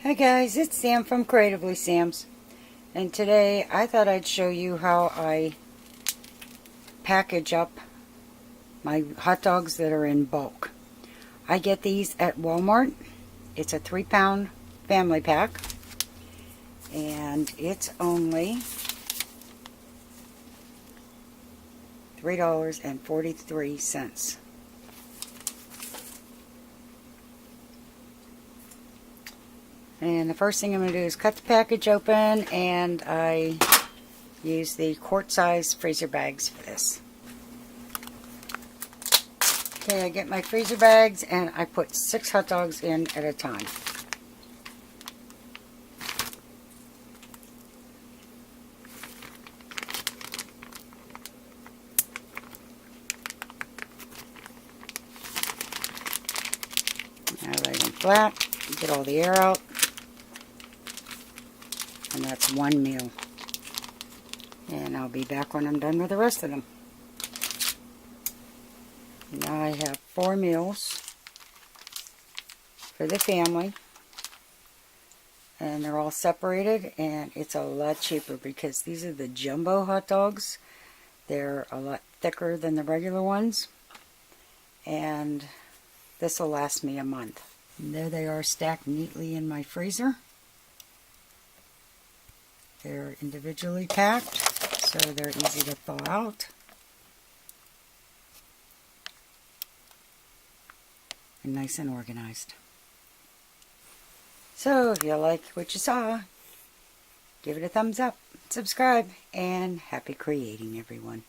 Hi guys, it's Sam from Creatively Sam's, and today I thought I'd show you how I package up my hot dogs that are in bulk. I get these at Walmart. It's a 3-pound family pack, and it's only $3.43. And the first thing I'm going to do is cut the package open, and I use the quart-size freezer bags for this. Okay, I get my freezer bags and I put 6 hot dogs in at a time. I lay them flat, get all the air out. And that's one meal. And I'll be back when I'm done with the rest of them. Now I have 4 meals for the family. And they're all separated, and it's a lot cheaper because these are the jumbo hot dogs. They're a lot thicker than the regular ones. And this will last me a month. And there they are, stacked neatly in my freezer. They're individually packed, so they're easy to thaw out. And nice and organized. So if you like what you saw, give it a thumbs up, subscribe, and happy creating, everyone.